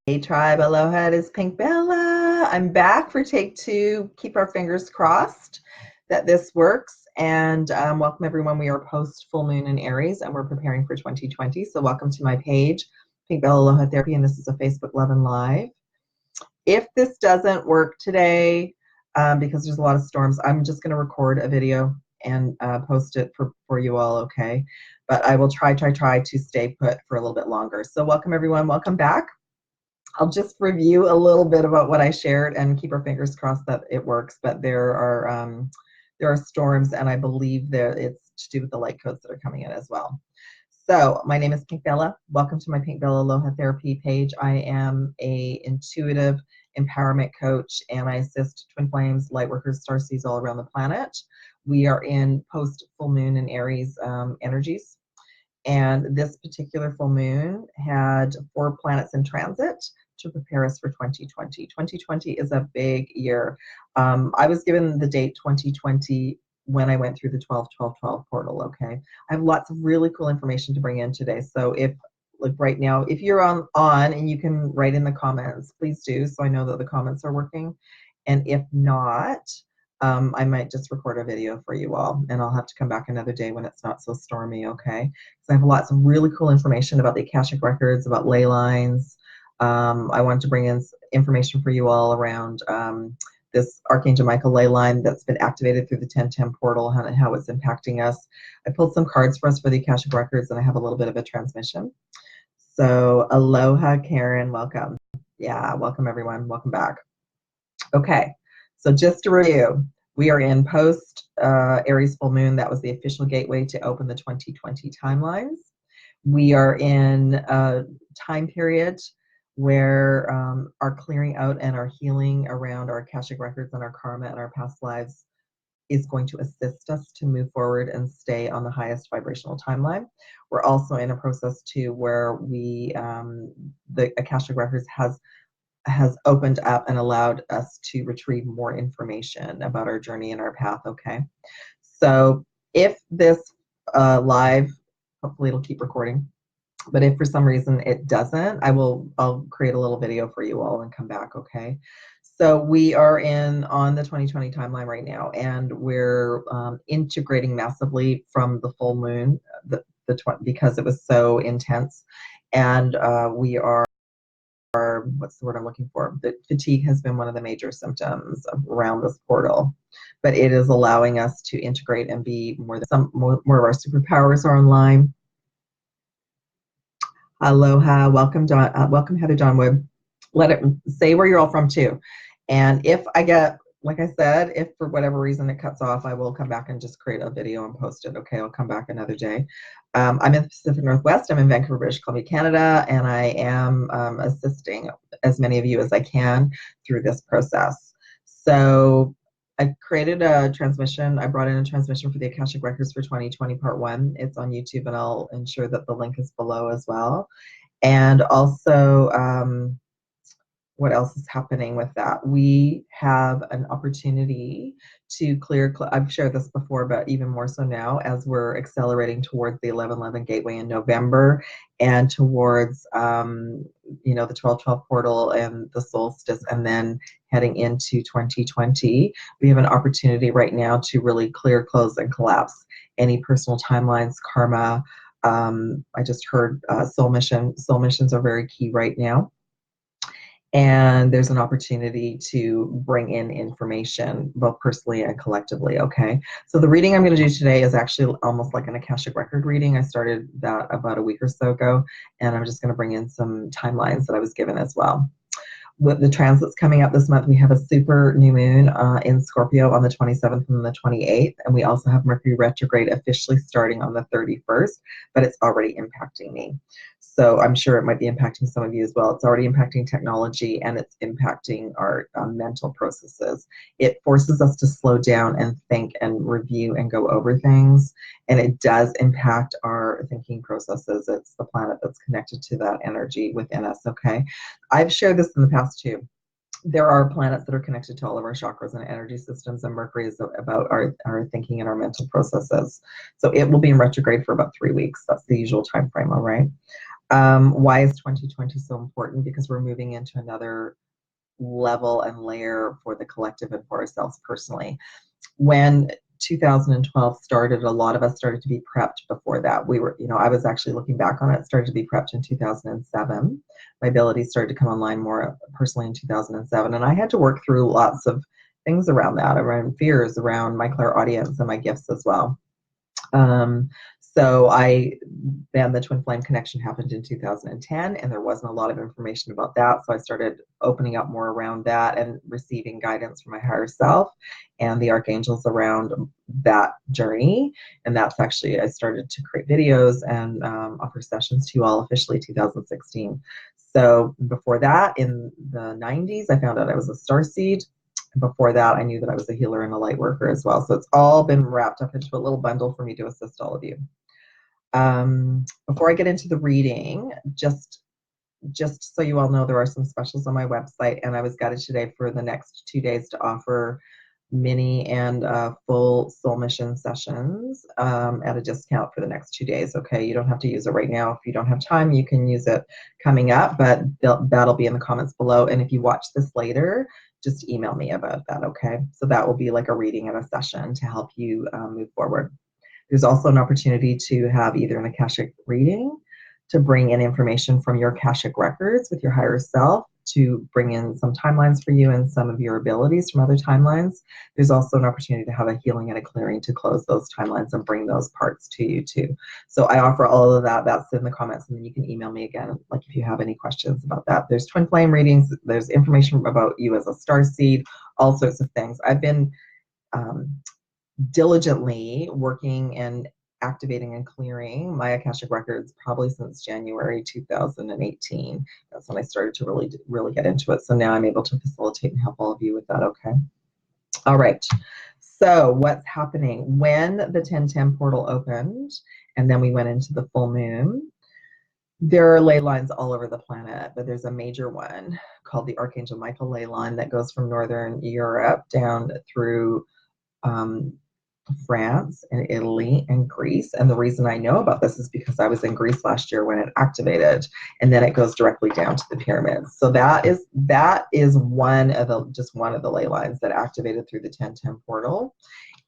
Hey tribe, aloha, it is Pink Bella. I'm back for take two. Keep our fingers crossed that this works. And welcome everyone. We are post full moon in Aries and we're preparing for 2020. So welcome to my page, Pink Bella Aloha Therapy, and this is a Facebook Love and Live. If this doesn't work today, because there's a lot of storms, I'm just going to record a video and post it for you all, okay? But I will try to stay put for a little bit longer. So welcome everyone, welcome back. I'll just review a little bit about what I shared and keep our fingers crossed that it works. But there are storms, and I believe that it's to do with the light codes that are coming in as well. So my name is Pink Bella. Welcome to my Pink Bella Aloha Therapy page. I am a intuitive empowerment coach, and I assist twin flames, light workers, starseeds all around the planet. We are in post full moon and Aries energies. And this particular full moon had 4 planets in transit to prepare us for 2020. 2020 is a big year. I was given the date 2020 when I went through the 12-12-12 portal, okay? I have lots of really cool information to bring in today. So if, like right now, if you're on and you can write in the comments, please do, so I know that the comments are working. And if not, I might just record a video for you all, and I'll have to come back another day when it's not so stormy, okay? So I have lots of really cool information about the Akashic records, about ley lines. I want to bring in information for you all around this Archangel Michael ley line that's been activated through the 1010 portal and how it's impacting us. I pulled some cards for us for the Akashic records, and I have a little bit of a transmission. So aloha, Karen, welcome. Yeah, welcome everyone, welcome back. Okay, so just to review, we are in post Aries full moon. That was the official gateway to open the 2020 timelines. We are in a time period where our clearing out and our healing around our Akashic records and our karma and our past lives is going to assist us to move forward and stay on the highest vibrational timeline. We're also in a process too where we, the Akashic records has opened up and allowed us to retrieve more information about our journey and our path, okay? So if this live, hopefully it'll keep recording, but if for some reason it doesn't, I'll create a little video for you all and come back, okay? So we are on the 2020 timeline right now, and we're integrating massively from the full moon, because it was so intense, and we are, what's the word I'm looking for? The fatigue has been one of the major symptoms around this portal, but it is allowing us to integrate and be more of our superpowers are online. Aloha, welcome welcome Heather Johnwood. Let it say where you're all from too. And if I get, like I said, if for whatever reason it cuts off, I will come back and just create a video and post it. Okay, I'll come back another day. I'm in the Pacific Northwest. I'm in Vancouver, British Columbia, Canada, and I am assisting as many of you as I can through this process. So I created a transmission. I brought in a transmission for the Akashic Records for 2020 Part 1. It's on YouTube, and I'll ensure that the link is below as well. And also, what else is happening with that? We have an opportunity to clear, I've shared this before, but even more so now as we're accelerating towards the 1111 gateway in November and towards, the 1212 portal and the solstice, and then heading into 2020. We have an opportunity right now to really clear, close, and collapse any personal timelines, karma. I just heard soul mission. Soul missions are very key right now. And there's an opportunity to bring in information, both personally and collectively, okay? So the reading I'm going to do today is actually almost like an Akashic record reading. I started that about a week or so ago, and I'm just going to bring in some timelines that I was given as well. With the transits coming up this month, we have a super new moon in Scorpio on the 27th and the 28th, and we also have Mercury retrograde officially starting on the 31st, but it's already impacting me. So I'm sure it might be impacting some of you as well. It's already impacting technology, and it's impacting our mental processes. It forces us to slow down and think and review and go over things, and it does impact our thinking processes. It's the planet that's connected to that energy within us, okay? I've shared this in the past too. There are planets that are connected to all of our chakras and energy systems, and Mercury is about our thinking and our mental processes. So it will be in retrograde for about 3 weeks. That's the usual time frame, all right? Why is 2020 so important? Because we're moving into another level and layer for the collective and for ourselves personally. When 2012 started, a lot of us started to be prepped before that. We were, I was actually looking back on it, started to be prepped in 2007. My abilities started to come online more personally in 2007. And I had to work through lots of things around that, around fears, around my clairaudience and my gifts as well. Um, so then the twin flame connection happened in 2010, and there wasn't a lot of information about that. So I started opening up more around that and receiving guidance from my higher self and the archangels around that journey. And that's actually, I started to create videos and offer sessions to you all officially 2016. So before that, in the 90s, I found out I was a starseed. Before that, I knew that I was a healer and a light worker as well. So it's all been wrapped up into a little bundle for me to assist all of you. Before I get into the reading, just so you all know, there are some specials on my website, and I was guided today for the next 2 days to offer mini and full soul mission sessions at a discount for the next 2 days. Okay, you don't have to use it right now. If you don't have time, you can use it coming up, but that'll be in the comments below. And if you watch this later, just email me about that. Okay, so that will be like a reading and a session to help you move forward. There's also an opportunity to have either an Akashic reading, to bring in information from your Akashic records with your higher self, to bring in some timelines for you and some of your abilities from other timelines. There's also an opportunity to have a healing and a clearing to close those timelines and bring those parts to you too. So I offer all of that. That's in the comments, and then you can email me again, like if you have any questions about that. There's twin flame readings. There's information about you as a starseed, all sorts of things. I've been diligently working and activating and clearing my Akashic records probably since January 2018. That's when I started to really get into it. So now I'm able to facilitate and help all of you with that. Okay. All right. So what's happening when the 1010 portal opened and then we went into the full moon? There are ley lines all over the planet, but there's a major one called the Archangel Michael ley line that goes from Northern Europe down through France and Italy and Greece. And the reason I know about this is because I was in Greece last year when it activated, and then it goes directly down to the pyramids. So that is one of the ley lines that activated through the 1010 portal,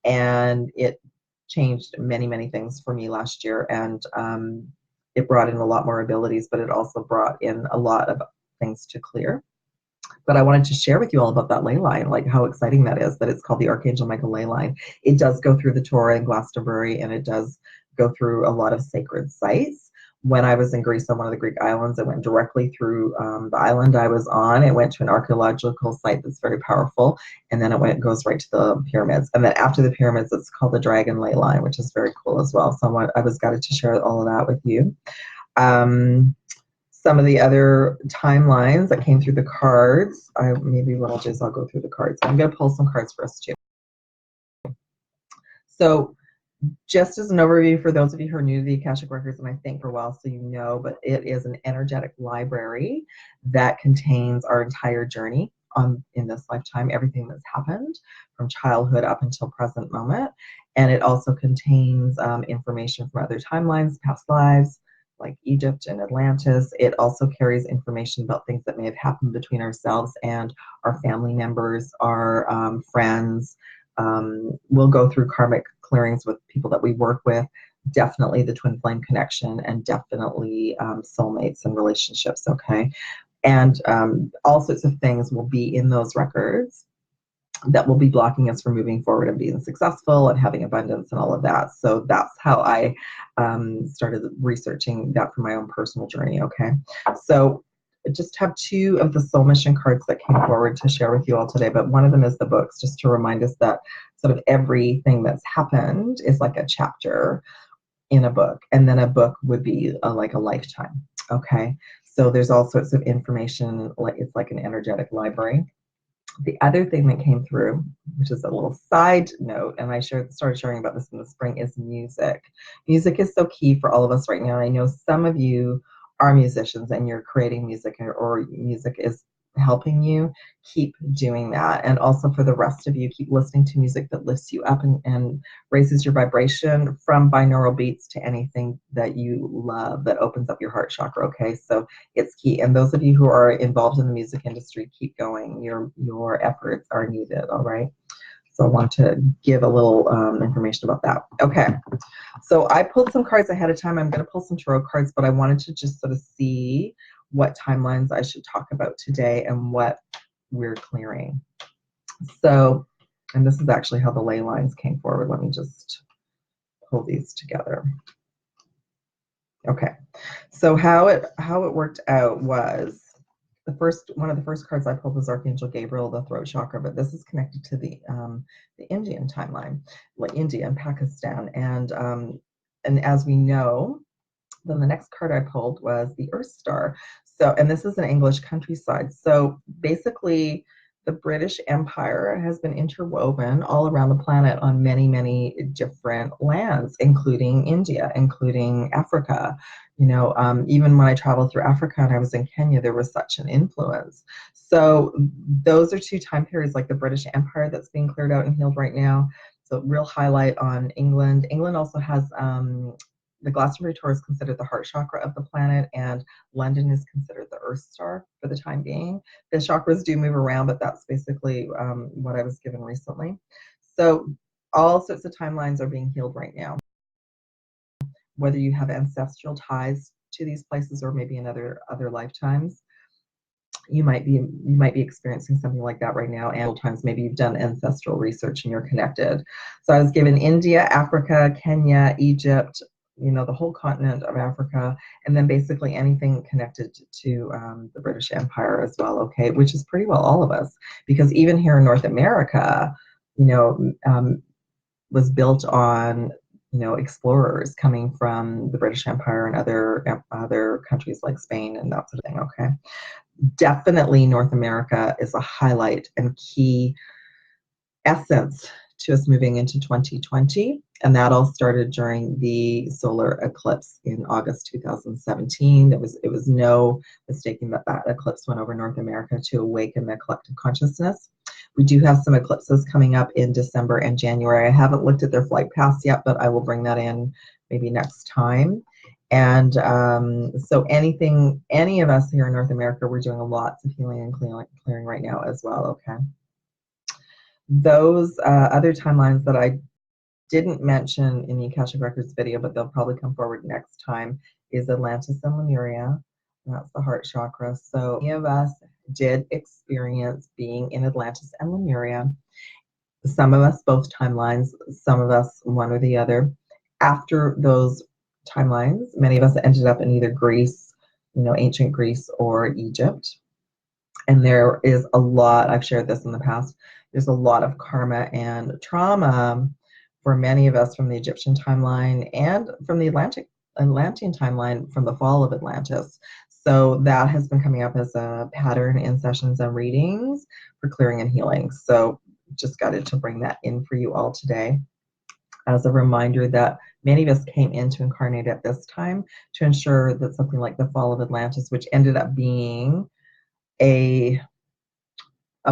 and it changed many things for me last year. And it brought in a lot more abilities, but it also brought in a lot of things to clear. But I wanted to share with you all about that ley line, like how exciting that is, that it's called the Archangel Michael ley line. It does go through the Torah and Glastonbury, and it does go through a lot of sacred sites. When I was in Greece on one of the Greek islands, it went directly through the island I was on. It went to an archaeological site that's very powerful, and then it goes right to the pyramids. And then after the pyramids, it's called the Dragon ley line, which is very cool as well. So I was guided to share all of that with you. Some of the other timelines that came through the cards. Maybe what I'll do is I'll go through the cards. I'm going to pull some cards for us too. So just as an overview for those of you who are new to the Akashic Records, and I think for a while so you know, but it is an energetic library that contains our entire journey in this lifetime, everything that's happened from childhood up until present moment. And it also contains information from other timelines, past lives, like Egypt and Atlantis. It also carries information about things that may have happened between ourselves and our family members, our friends. We'll go through karmic clearings with people that we work with, definitely the twin flame connection, and definitely soulmates and relationships, okay? And all sorts of things will be in those records that will be blocking us from moving forward and being successful and having abundance and all of that. So that's how I started researching that for my own personal journey, okay? So I just have two of the soul mission cards that came forward to share with you all today, but one of them is the books, just to remind us that sort of everything that's happened is like a chapter in a book, and then a book would be like a lifetime, okay? So there's all sorts of information, it's like an energetic library. The other thing that came through, which is a little side note, and I started sharing about this in the spring, is music. Music is so key for all of us right now. I know some of you are musicians and you're creating music, or music helping you, keep doing that. And also for the rest of you, keep listening to music that lifts you up and raises your vibration, from binaural beats to anything that you love that opens up your heart chakra. Okay, so it's key. And those of you who are involved in the music industry, keep going. Your efforts are needed. All right. So I want to give a little information about that. Okay, so I pulled some cards ahead of time. I'm going to pull some tarot cards, but I wanted to just sort of see what timelines I should talk about today and what we're clearing. So, and this is actually how the ley lines came forward. Let me just pull these together. Okay, so how it worked out was, one of the first cards I pulled was Archangel Gabriel, the throat chakra, but this is connected to the Indian timeline, like India and Pakistan, and as we know, then the next card I pulled was the Earth Star. So, and this is an English countryside. So basically, the British Empire has been interwoven all around the planet on many, many different lands, including India, including Africa. You know, even when I traveled through Africa and I was in Kenya, there was such an influence. So those are two time periods, like the British Empire that's being cleared out and healed right now. So real highlight on England. England also has the Glastonbury Tour is considered the heart chakra of the planet, and London is considered the Earth Star for the time being. The chakras do move around, but that's basically what I was given recently. So all sorts of timelines are being healed right now. Whether you have ancestral ties to these places or maybe in other lifetimes, you might be experiencing something like that right now. And times maybe you've done ancestral research and you're connected. So I was given India, Africa, Kenya, Egypt, you know, the whole continent of Africa, and then basically anything connected to the British Empire as well, okay, which is pretty well all of us, because even here in North America, you know, was built on, you know, explorers coming from the British Empire and other countries like Spain and that sort of thing, okay. Definitely North America is a highlight and key essence to us moving into 2020, and that all started during the solar eclipse in August 2017. It was no mistaking that eclipse went over North America to awaken the collective consciousness. We do have some eclipses coming up in December and January. I haven't looked at their flight paths yet, but I will bring that in maybe next time. And so any of us here in North America, we're doing lots of healing and clearing right now as well, okay? Those other timelines that I didn't mention in the Akashic Records video, but they'll probably come forward next time, is Atlantis and Lemuria. That's the heart chakra. So many of us did experience being in Atlantis and Lemuria. Some of us both timelines, some of us one or the other. After those timelines, many of us ended up in either Greece, you know, ancient Greece, or Egypt. And there is a lot, I've shared this in the past, there's a lot of karma and trauma for many of us from the Egyptian timeline and from the Atlantean timeline from the fall of Atlantis. So that has been coming up as a pattern in sessions and readings for clearing and healing. So just got to bring that in for you all today as a reminder that many of us came in to incarnate at this time to ensure that something like the fall of Atlantis, which ended up being a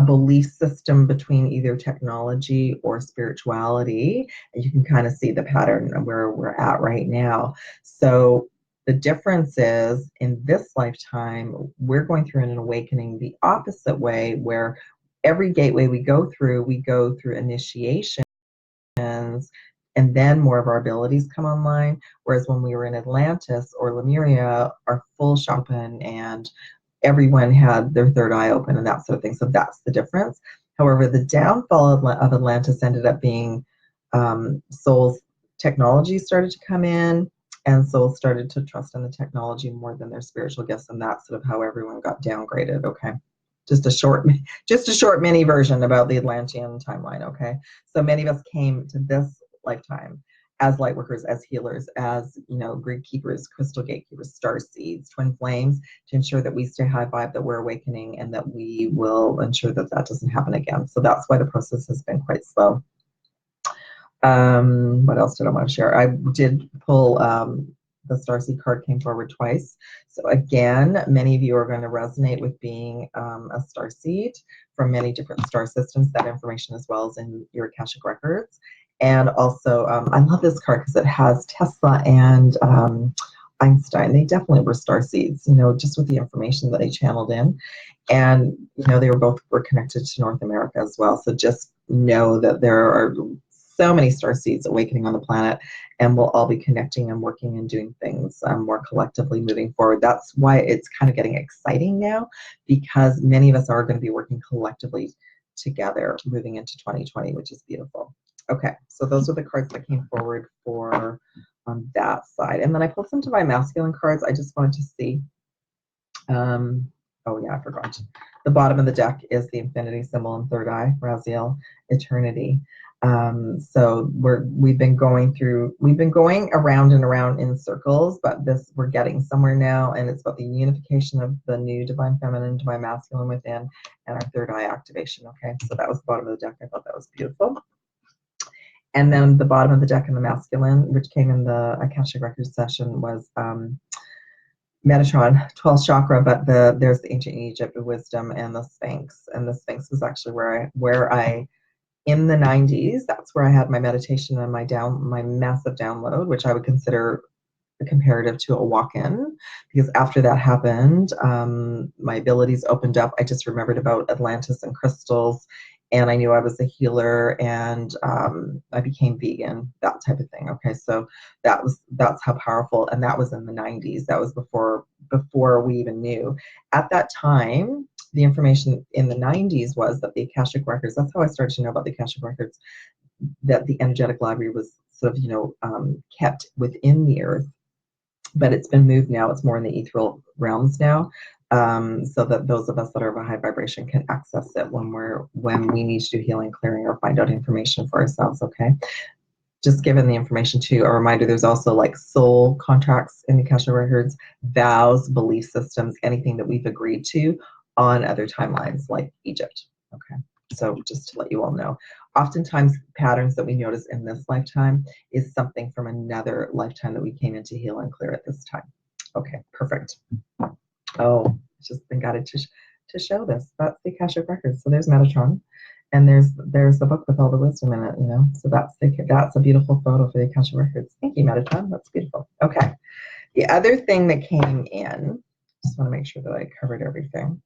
belief system between either technology or spirituality, and you can kind of see the pattern of where we're at right now. So the difference is, in this lifetime, we're going through an awakening the opposite way, where every gateway we go through initiations, and then more of our abilities come online. Whereas when we were in Atlantis or Lemuria, our full open and everyone had their third eye open and that sort of thing. So that's the difference. However, the downfall of Atlantis ended up being souls' technology started to come in, and souls started to trust in the technology more than their spiritual gifts, and that's sort of how everyone got downgraded. Okay, just a short mini version about the Atlantean timeline. Okay, so many of us came to this lifetime as light workers, as healers, as, you know, grid keepers, crystal gatekeepers, starseeds, twin flames, to ensure that we stay high vibe, that we're awakening, and that we will ensure that that doesn't happen again. So that's why the process has been quite slow. What else did I want to share? I did pull the Starseed card came forward twice. So again, many of you are going to resonate with being a Starseed from many different star systems, that information as well as in your Akashic records. And also, I love this card because it has Tesla and Einstein. They definitely were Starseeds, just with the information that they channeled in. And, they were connected to North America as well. So just know that there are so many Starseeds awakening on the planet, and we'll all be connecting and working and doing things more collectively moving forward. That's why it's kind of getting exciting now, because many of us are going to be working collectively together moving into 2020, which is beautiful. Okay, so those are the cards that came forward for on that side. And then I pulled some Divine Masculine cards. I just wanted to see. Oh yeah, I forgot. The bottom of the deck is the infinity symbol and third eye, Raziel, eternity. So we've been going around and around in circles, but we're getting somewhere now, and it's about the unification of the new divine feminine, divine masculine within, and our third eye activation. Okay, so that was the bottom of the deck. I thought that was beautiful. And then the bottom of the deck in the masculine, which came in the Akashic Records session, was Metatron, 12th chakra, but there's the ancient Egypt of wisdom and the Sphinx. And the Sphinx was actually where I in the 90s, that's where I had my meditation and my massive download, which I would consider comparative to a walk-in, because after that happened, my abilities opened up. I just remembered about Atlantis and crystals, and I knew I was a healer, and I became vegan, that type of thing. Okay, so that's how powerful, and that was in the 90s. That was before we even knew. At that time, the information in the 90s was that the Akashic records, that's how I started to know about the Akashic records, that the energetic library was sort of kept within the earth, but it's been moved now. It's more in the ethereal realms now, so that those of us that are of a high vibration can access it when we need to do healing, clearing, or find out information for ourselves. Okay, just given the information too, a reminder, there's also like soul contracts in the Akashic records, vows, belief systems, anything that we've agreed to on other timelines like Egypt. Okay, so just to let you all know, oftentimes patterns that we notice in this lifetime is something from another lifetime that we came in to heal and clear at this time. Okay, perfect. Oh, it's just been guided to show this. That's the Akashic records. So there's Metatron, and there's the book with all the wisdom in it. So that's a beautiful photo for the Akashic records. Thank you, Metatron. That's beautiful. Okay, the other thing that came in, just want to make sure that I covered everything.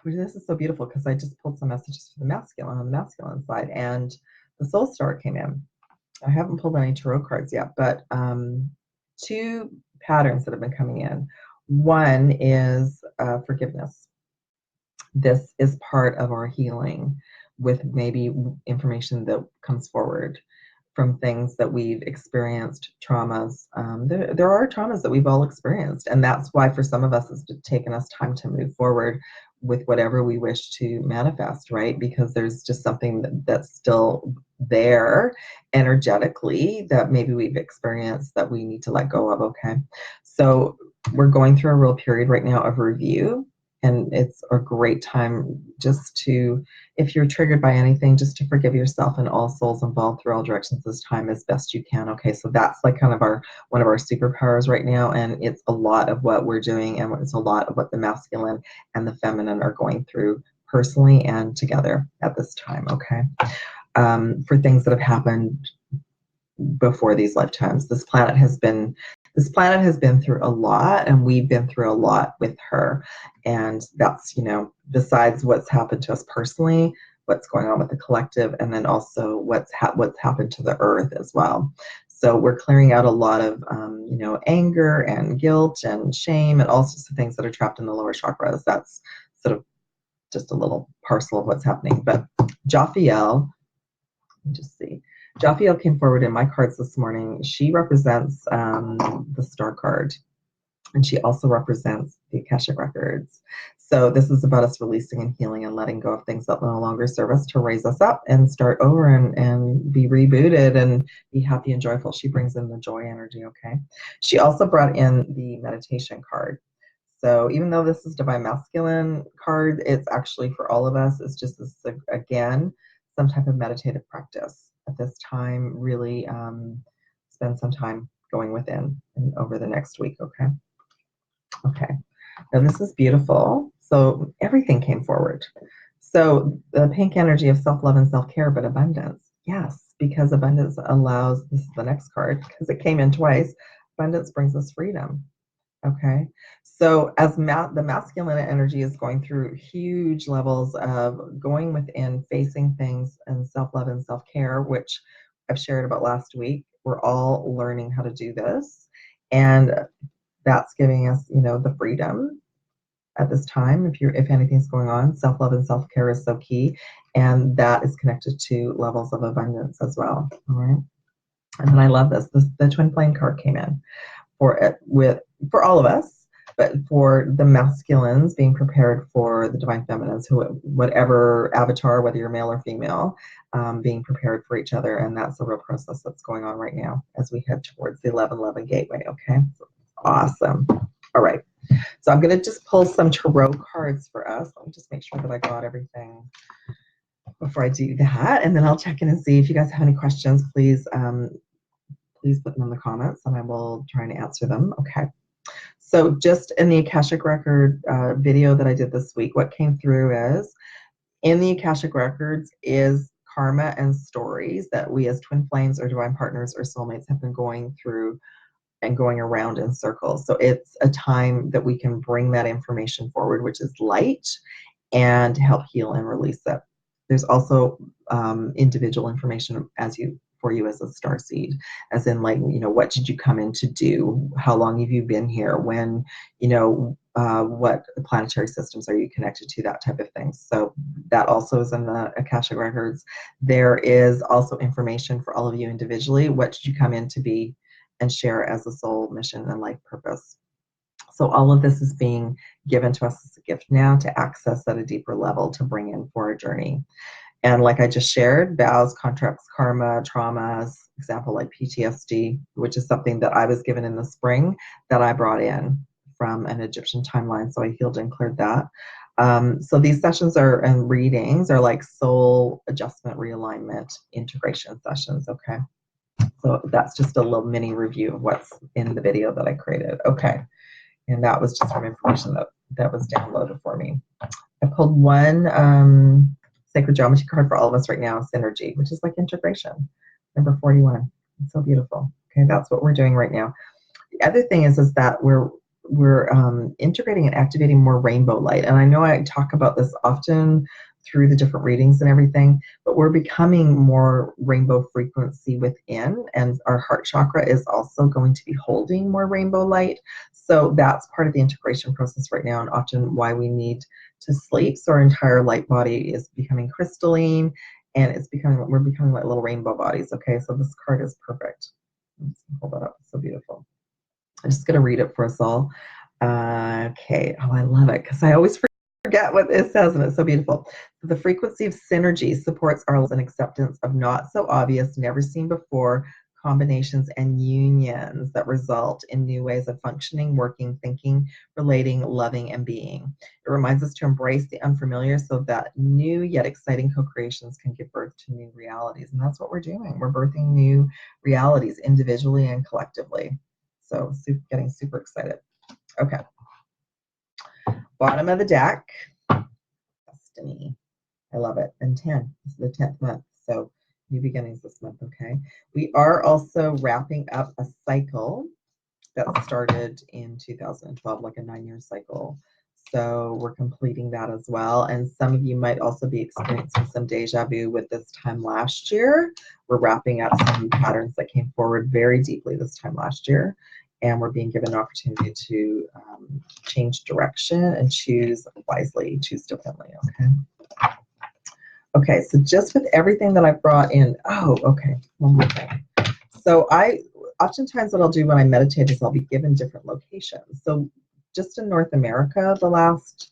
This is so beautiful because I just pulled some messages for the masculine on the masculine side, and the soul star came in. I haven't pulled any tarot cards yet, but two patterns that have been coming in. One is forgiveness. This is part of our healing, with maybe information that comes forward from things that we've experienced, traumas. There are traumas that we've all experienced, and that's why for some of us it's taken us time to move forward with whatever we wish to manifest, right? Because there's just something that's still there energetically that maybe we've experienced that we need to let go of. Okay, so we're going through a real period right now of review, and it's a great time just to, if you're triggered by anything, just to forgive yourself and all souls involved through all directions this time as best you can. Okay, so that's like kind of one of our superpowers right now, and it's a lot of what we're doing, and it's a lot of what the masculine and the feminine are going through personally and together at this time. Okay, for things that have happened before these lifetimes. This planet has been through a lot, and we've been through a lot with her. And that's, besides what's happened to us personally, what's going on with the collective, and then also what's happened to the earth as well. So we're clearing out a lot of, anger and guilt and shame and all sorts of things that are trapped in the lower chakras. That's sort of just a little parcel of what's happening. But Jophiel, let me just see. Jophiel came forward in my cards this morning. She represents the star card, and she also represents the Akashic records. So this is about us releasing and healing and letting go of things that no longer serve us, to raise us up and start over and be rebooted and be happy and joyful. She brings in the joy energy. Okay. She also brought in the meditation card. So even though this is Divine Masculine card, it's actually for all of us. It's just this, again, some type of meditative practice at this time. Really spend some time going within and over the next week, okay? Okay, now this is beautiful. So everything came forward. So the pink energy of self-love and self-care, but abundance. Yes, because abundance allows, this is the next card, because it came in twice, abundance brings us freedom. Okay, so as the masculine energy is going through huge levels of going within, facing things, and self-love and self-care, which I've shared about last week, we're all learning how to do this, and that's giving us, the freedom at this time. If anything's going on, self-love and self-care is so key, and that is connected to levels of abundance as well. All right, and then I love this. The twin flame card came in for all of us, but for the masculines being prepared for the divine feminines, whatever avatar, whether you're male or female, being prepared for each other, and that's a real process that's going on right now as we head towards the 1111 gateway. Okay, awesome. All right, so I'm going to just pull some tarot cards for us. Let me just make sure that I got everything before I do that, and then I'll check in and see if you guys have any questions. Please put them in the comments and I will try and answer them. Okay. So just in the Akashic Record video that I did this week, what came through is, in the Akashic Records is karma and stories that we as twin flames or divine partners or soulmates have been going through and going around in circles. So it's a time that we can bring that information forward, which is light, and help heal and release it. There's also individual information for you as a starseed, as in, like, what did you come in to do? How long have you been here? When, what planetary systems are you connected to? That type of thing. So that also is in the Akashic Records. There is also information for all of you individually. What did you come in to be and share as a soul mission and life purpose? So all of this is being given to us as a gift now to access at a deeper level to bring in for a journey. And like I just shared, vows, contracts, karma, traumas, example like PTSD, which is something that I was given in the spring that I brought in from an Egyptian timeline. So I healed and cleared that. So these sessions and readings are like soul adjustment, realignment, integration sessions. Okay. So that's just a little mini review of what's in the video that I created. Okay. And that was just from information that was downloaded for me. I pulled one sacred geometry card for all of us right now, synergy, which is like integration, number 41. It's so beautiful. Okay, that's what we're doing right now. The other thing is that we're integrating and activating more rainbow light. And I know I talk about this often through the different readings and everything, but we're becoming more rainbow frequency within, and our heart chakra is also going to be holding more rainbow light. So that's part of the integration process right now, and often why we need to sleep. So our entire light body is becoming crystalline, and we're becoming like little rainbow bodies. Okay, so this card is perfect. Let's hold that up. It's so beautiful. I'm just going to read it for us all. Okay. Oh, I love it because I always forget what it says, and it's so beautiful. The frequency of synergy supports our and acceptance of not so obvious, never seen before combinations and unions that result in new ways of functioning, working, thinking, relating, loving, and being. It reminds us to embrace the unfamiliar so that new yet exciting co-creations can give birth to new realities. And that's what we're doing. We're birthing new realities individually and collectively. So getting super excited. Okay. Bottom of the deck, Destiny. I love it. And 10. This is the 10th month. So new beginnings this month, okay? We are also wrapping up a cycle that started in 2012, like a 9-year cycle. So we're completing that as well. And some of you might also be experiencing some deja vu with this time last year. We're wrapping up some new patterns that came forward very deeply this time last year. And we're being given an opportunity to change direction and choose wisely, choose differently, okay? Okay, so just with everything that I brought in, okay, one more thing. So oftentimes what I'll do when I meditate is I'll be given different locations. So just in North America, the last,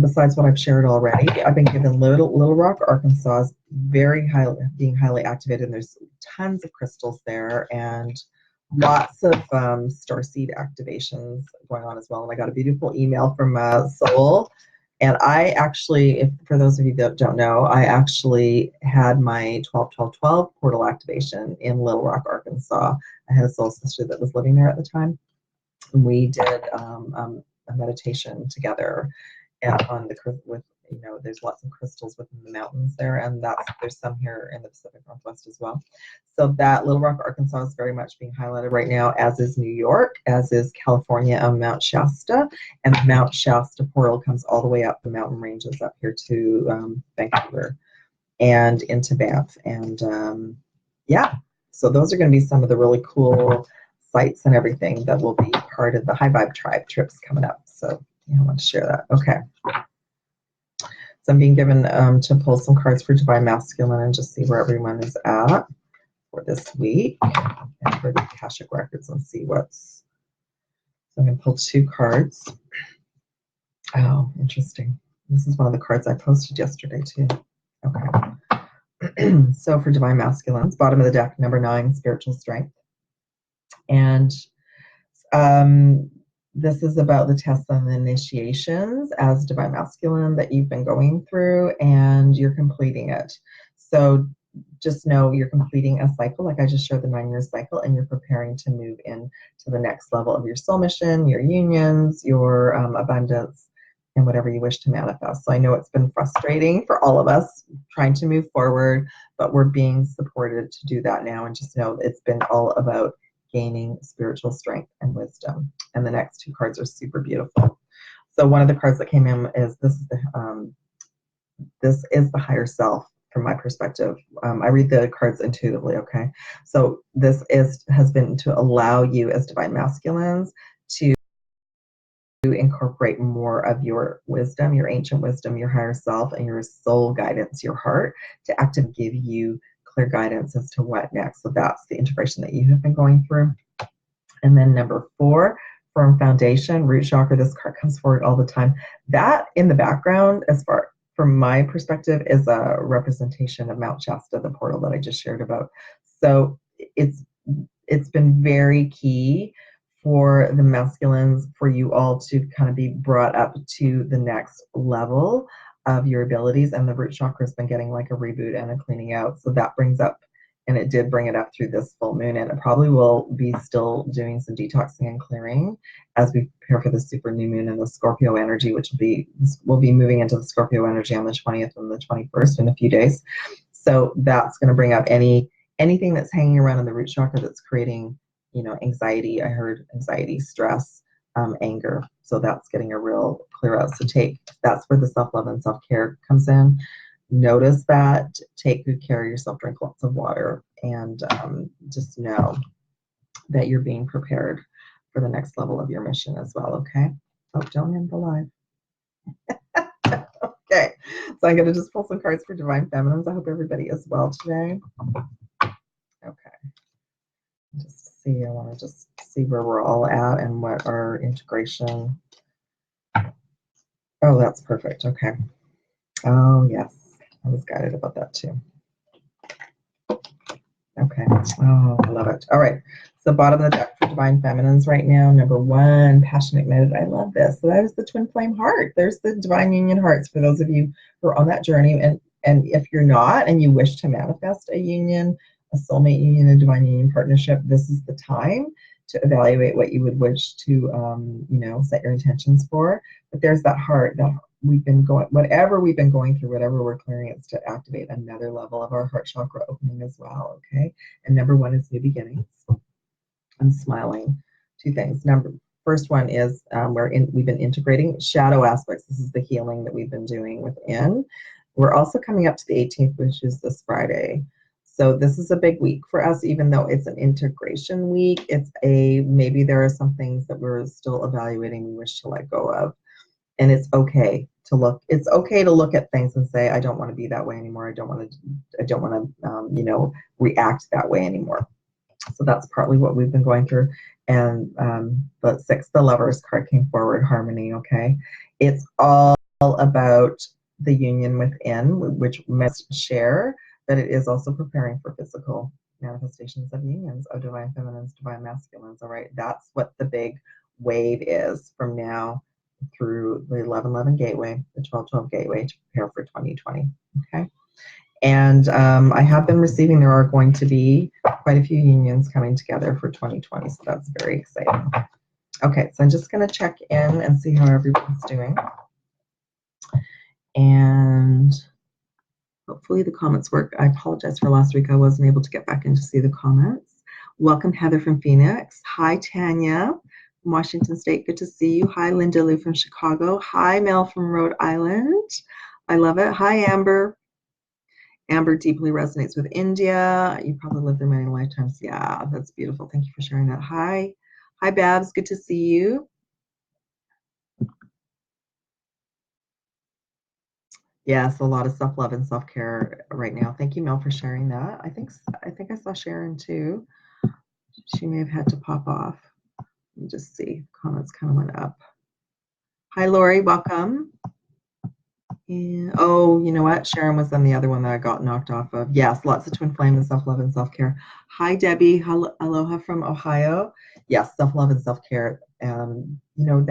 besides what I've shared already, I've been given Little Rock, Arkansas, is being highly activated, and there's tons of crystals there, and lots of Starseed activations going on as well. And I got a beautiful email from Soul, And I actually, if for those of you that don't know, I actually had my 12-12-12 portal activation in Little Rock, Arkansas. I had a soul sister that was living there at the time. And we did a meditation together on the with, you know, there's lots of crystals within the mountains there, and there's some here in the Pacific Northwest as well. So that Little Rock, Arkansas is very much being highlighted right now, as is New York, as is California on Mount Shasta, and the Mount Shasta portal comes all the way up the mountain ranges up here to Vancouver and into Banff. And yeah, so those are going to be some of the really cool sites and everything that will be part of the High Vibe Tribe trips coming up. So yeah, I want to share that. Okay. So I'm being given to pull some cards for Divine Masculine and just see where everyone is at for this week and for the Akashic Records and see what's. So I'm going to pull 2 cards. Oh, interesting. This is one of the cards I posted yesterday too. Okay. So for Divine Masculines, bottom of the deck, number 9, Spiritual Strength. And this is about the tests and the initiations as Divine Masculine that you've been going through, and you're completing it. So just know you're completing a cycle, like I just showed the 9-year cycle, and you're preparing to move into the next level of your soul mission, your unions, your abundance, and whatever you wish to manifest. So I know it's been frustrating for all of us trying to move forward, but we're being supported to do that now, and just know it's been all about gaining spiritual strength and wisdom. And the next 2 cards are super beautiful. So one of the cards that came in is this is the higher self from my perspective. I read the cards intuitively, okay? So this has been to allow you as Divine Masculines to incorporate more of your wisdom, your ancient wisdom, your higher self, and your soul guidance, your heart, to actively give you clear guidance as to what next. So that's the integration that you have been going through. And then number 4, firm foundation, root chakra. This card comes forward all the time. That in the background, as far from my perspective, is a representation of Mount Shasta, the portal that I just shared about. So it's been very key for the masculines, for you all to kind of be brought up to the next level of your abilities, and the root chakra has been getting like a reboot and a cleaning out. So that brings up, and it did bring it up through this full moon, and it probably will be still doing some detoxing and clearing as we prepare for the super new moon and the Scorpio energy, which we'll be moving into the Scorpio energy on the 20th and the 21st in a few days. So that's going to bring up anything that's hanging around in the root chakra that's creating, you know, anxiety. I heard anxiety, stress, anger. So that's getting a real clear out. So that's where the self-love and self-care comes in. Notice that, take good care of yourself, drink lots of water, and just know that you're being prepared for the next level of your mission as well, okay? Oh, don't end the live. Okay, so I'm going to just pull some cards for Divine Feminines. I hope everybody is well today. Okay. I want to just see where we're all at and what our integration. Oh, that's perfect. Okay. Oh, yes. I was guided about that too. Okay. Oh, I love it. All right. So bottom of the deck for Divine Feminines right now. Number 1, Passion Ignited. I love this. So that is the Twin Flame Heart. There's the Divine Union Hearts for those of you who are on that journey. And if you're not and you wish to manifest a union, a soulmate union, a divine union partnership, this is the time to evaluate what you would wish to, you know, set your intentions for. But there's that heart that whatever we've been going through, whatever we're clearing, it's to activate another level of our heart chakra opening as well, okay? And number 1 is new beginnings. I'm smiling. 2 things. First one is we've been integrating shadow aspects. This is the healing that we've been doing within. We're also coming up to the 18th, which is this Friday. So this is a big week for us, even though it's an integration week. Maybe there are some things that we're still evaluating, we wish to let go of. And it's okay to look at things and say, I don't want to be that way anymore. I don't want to react that way anymore. So that's partly what we've been going through. And the 6, the Lovers card came forward, harmony, okay? It's all about the union within, which must share, but it is also preparing for physical manifestations of unions of Divine Feminines, Divine Masculines, all right? That's what the big wave is from now through the 1111 gateway, the 1212 gateway to prepare for 2020. Okay. And I have been receiving, there are going to be quite a few unions coming together for 2020. So that's very exciting. Okay, so I'm just going to check in and see how everyone's doing. And hopefully the comments work. I apologize for last week. I wasn't able to get back in to see the comments. Welcome, Heather from Phoenix. Hi, Tanya from Washington State. Good to see you. Hi, Linda Lou from Chicago. Hi, Mel from Rhode Island. I love it. Hi, Amber. Amber deeply resonates with India. You probably lived there many lifetimes. Yeah, that's beautiful. Thank you for sharing that. Hi. Hi, Babs. Good to see you. Yes, a lot of self-love and self-care right now. Thank you, Mel, for sharing that. I think I saw Sharon too. She may have had to pop off. Let me just see. Comments kind of went up. Hi, Lori. Welcome. And, oh, you know what? Sharon was on the other one that I got knocked off of. Yes, lots of twin flame and self-love and self-care. Hi, Debbie. Aloha from Ohio. Yes, self-love and self-care. You know,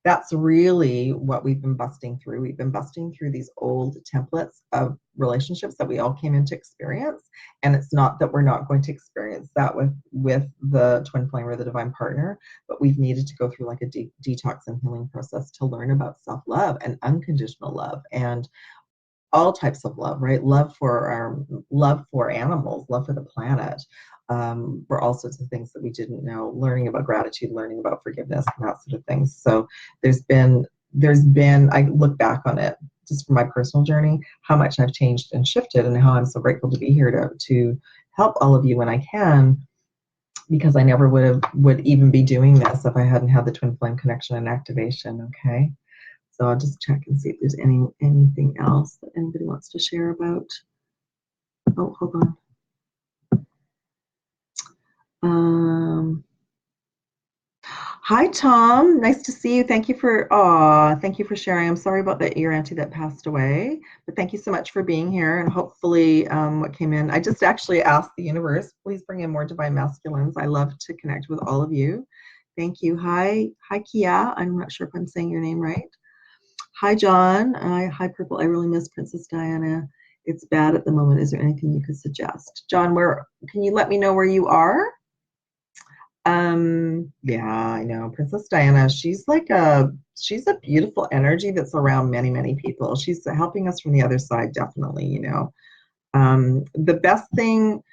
that's really what we've been busting through. We've been busting through these old templates of relationships that we all came into experience. And it's not that we're not going to experience that with the twin flame or the divine partner, but we've needed to go through like a detox and healing process to learn about self-love and unconditional love and all types of love, right? Love for animals, love for the planet, for all sorts of things that we didn't know, learning about gratitude, learning about forgiveness, and that sort of thing. So there's been, I look back on it just from my personal journey, how much I've changed and shifted and how I'm so grateful to be here to help all of you when I can, because I never would even be doing this if I hadn't had the twin flame connection and activation. Okay. So I'll just check and see if there's anything else that anybody wants to share about. Oh, hold on. Hi, Tom. Nice to see you. Thank you for sharing. I'm sorry about your auntie that passed away, but thank you so much for being here. And hopefully, what came in, I just actually asked the universe, please bring in more divine masculines. I love to connect with all of you. Thank you. Hi, Kia. I'm not sure if I'm saying your name right. Hi, John. Hi, Purple. I really miss Princess Diana. It's bad at the moment. Is there anything you could suggest? John, can you let me know where you are? Yeah, I know. Princess Diana, she's a beautiful energy that's around many, many people. She's helping us from the other side, definitely, you know. The best thing,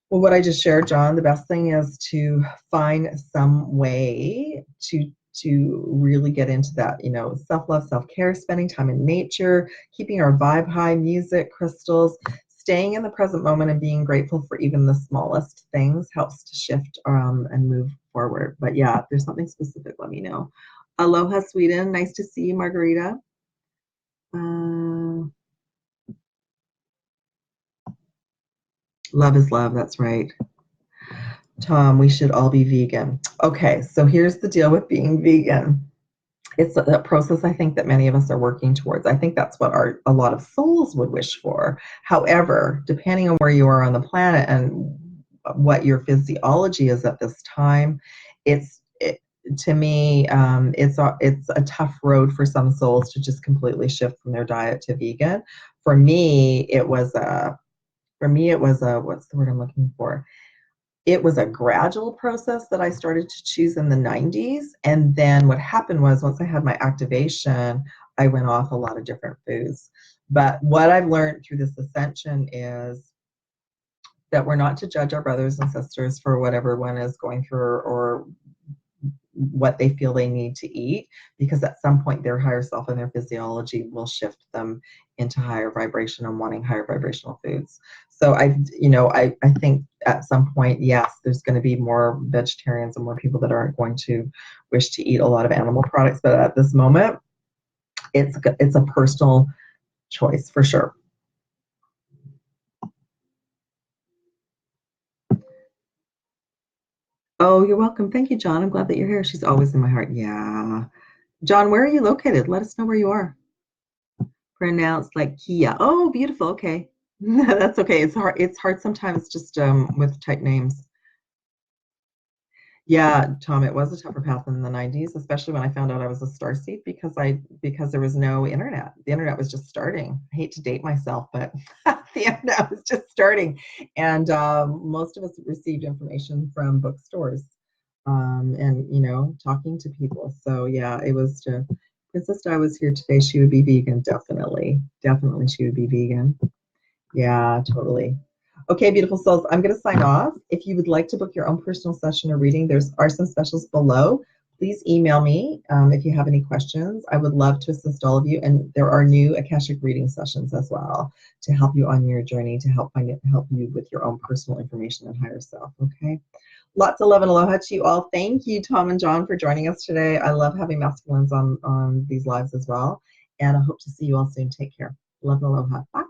well, what I just shared, John, the best thing is to find some way to really get into that, you know, self-love, self-care, spending time in nature, keeping our vibe high, music, crystals, staying in the present moment and being grateful for even the smallest things helps to shift and move forward. But yeah, if there's something specific, let me know. Aloha, Sweden. Nice to see you, Margarita. Love is love. That's right. Tom, we should all be vegan. Okay, so here's the deal with being vegan. It's a process I think that many of us are working towards. I think that's what a lot of souls would wish for. However, depending on where you are on the planet and what your physiology is at this time, to me, it's a tough road for some souls to just completely shift from their diet to vegan. For me, it was what's the word I'm looking for? It was a gradual process that I started to choose in the 90s. And then what happened was once I had my activation, I went off a lot of different foods. But what I've learned through this ascension is that we're not to judge our brothers and sisters for whatever one is going through or what they feel they need to eat, because at some point their higher self and their physiology will shift them into higher vibration and wanting higher vibrational foods. So I think at some point, yes, there's going to be more vegetarians and more people that aren't going to wish to eat a lot of animal products. But at this moment, it's a personal choice for sure. Oh, you're welcome. Thank you, John. I'm glad that you're here. She's always in my heart. Yeah. John, where are you located? Let us know where you are. Pronounced like Kia. Oh, beautiful. Okay. That's okay. It's hard sometimes just with type names. Yeah, Tom, it was a tougher path in the 90s, especially when I found out I was a starseed because there was no internet. The internet was just starting. I hate to date myself, but the internet was just starting, and most of us received information from bookstores, and talking to people. So yeah, it was to Princess Di was here today. She would be vegan, definitely, definitely, she would be vegan. Yeah, totally. Okay, beautiful souls, I'm going to sign off. If you would like to book your own personal session or reading, there are some specials below. Please email me if you have any questions. I would love to assist all of you. And there are new Akashic reading sessions as well to help you on your journey, to help you with your own personal information and higher self. Okay. Lots of love and aloha to you all. Thank you, Tom and John, for joining us today. I love having masculines on these lives as well. And I hope to see you all soon. Take care. Love and aloha. Bye.